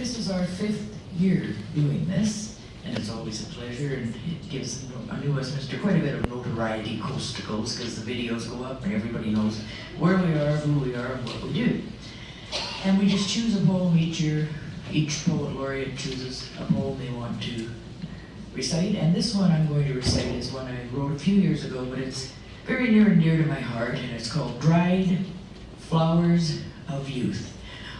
this is our 5th year doing this, and it's always a pleasure, and it gives New Westminster quite a bit of notoriety coast to coast, because the videos go up and everybody knows where we are, who we are, and what we do. And we just choose a poem each year. Each poet laureate chooses a poem they want to recite, and this one I'm going to recite is one I wrote a few years ago, but it's very near and dear to my heart, and it's called Dried Flowers of Youth.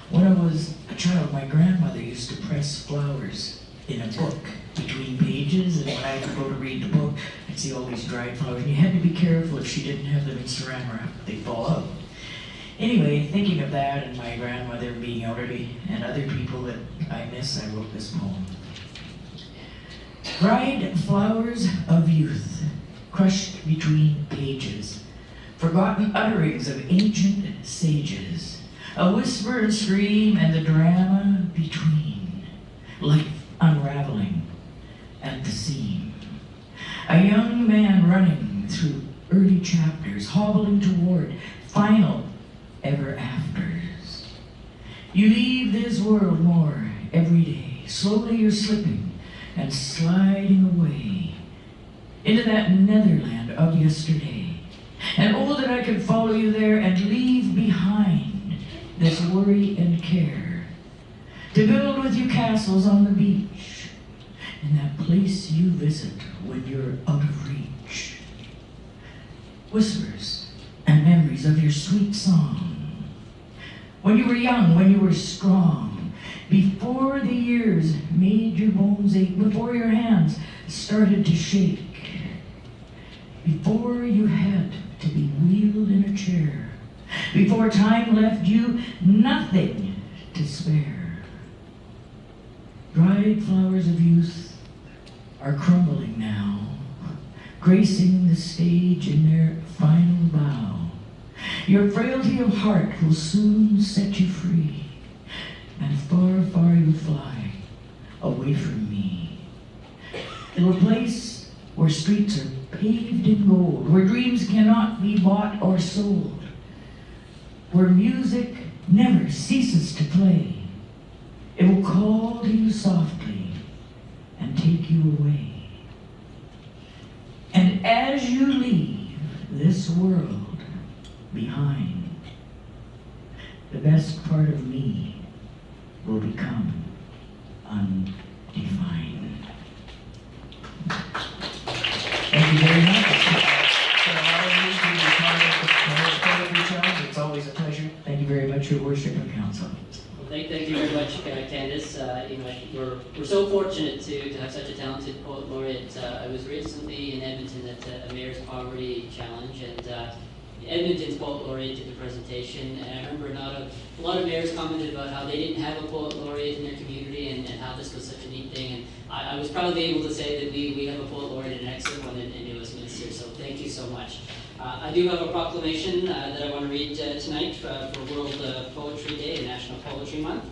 When I was a child, my grandmother used to press flowers in a book between pages, and when I would go to read the book, I'd see all these dried flowers, and you had to be careful if she didn't have them in saran wrap, they'd fall out. Anyway, thinking of that and my grandmother being elderly and other people that I miss, I wrote this poem. Dried flowers of youth, crushed between pages, forgotten utterings of ancient sages, a whisper and scream and the drama between, life unraveling at the seam. A young man running through early chapters, hobbling toward final ever afters. You leave this world more every day. Slowly you're slipping and sliding away into that netherland of yesterday. And oh, that I could follow you there and leave behind this worry and care, to build with you castles on the beach, in that place you visit when you're out of reach. Whispers and memories of your sweet song, when you were young, when you were strong, before the years made your bones ache, before your hands started to shake, before you had to be wheeled in a chair, before time left you nothing to spare. Dried flowers of youth are crumbling now, gracing the stage in their final bow. Your frailty of heart will soon set you free, and far, far you'll fly away from me, to a place where streets are paved in gold, where dreams cannot be bought or sold, where music never ceases to play. It will call to you softly and take you away. And as you leave this world behind, the best part of me will become undefined. Thank you very much for allowing me to be part of the Most Poetry Challenge. It's always a pleasure. Thank you very much, Your Worship and Council. Well, thank you very much, Candice. We're so fortunate to have such a talented poet laureate. I was recently in Edmonton at a Mayor's Poverty Challenge, and Edmonton's poet laureate did the presentation, and I remember a lot of mayors commented about how they didn't have a poet laureate in their community, and how this was such a neat thing. And I was proudly able to say that we have a poet laureate, and an excellent one in New Westminster. So thank you so much. I do have a proclamation that I want to read tonight for World Poetry Day and National Poetry Month.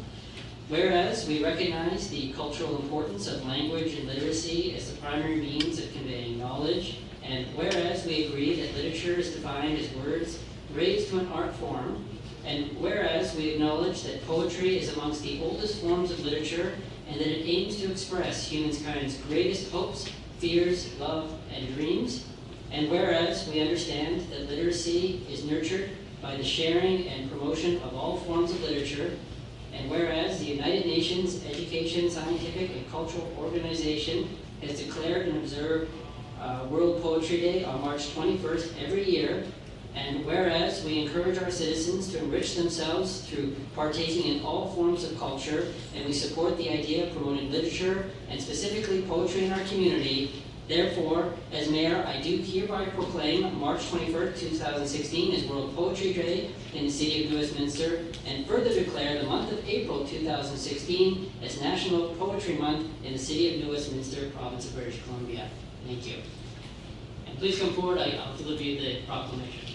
Whereas we recognize the cultural importance of language and literacy as the primary means of conveying knowledge, and whereas we agree that literature is defined as words raised to an art form, and whereas we acknowledge that poetry is amongst the oldest forms of literature and that it aims to express humankind's greatest hopes, fears, love, and dreams, and whereas we understand that literacy is nurtured by the sharing and promotion of all forms of literature, and whereas the United Nations Education, Scientific, and Cultural Organization has declared and observed World Poetry Day on March 21st every year, and whereas we encourage our citizens to enrich themselves through partaking in all forms of culture, and we support the idea of promoting literature and specifically poetry in our community, therefore, as mayor, I do hereby proclaim March 21st, 2016 as World Poetry Day in the City of New Westminster, and further declare the month of April 2016 as National Poetry Month in the City of New Westminster, Province of British Columbia. Thank you. And please come forward, I'll deliver you the proclamation.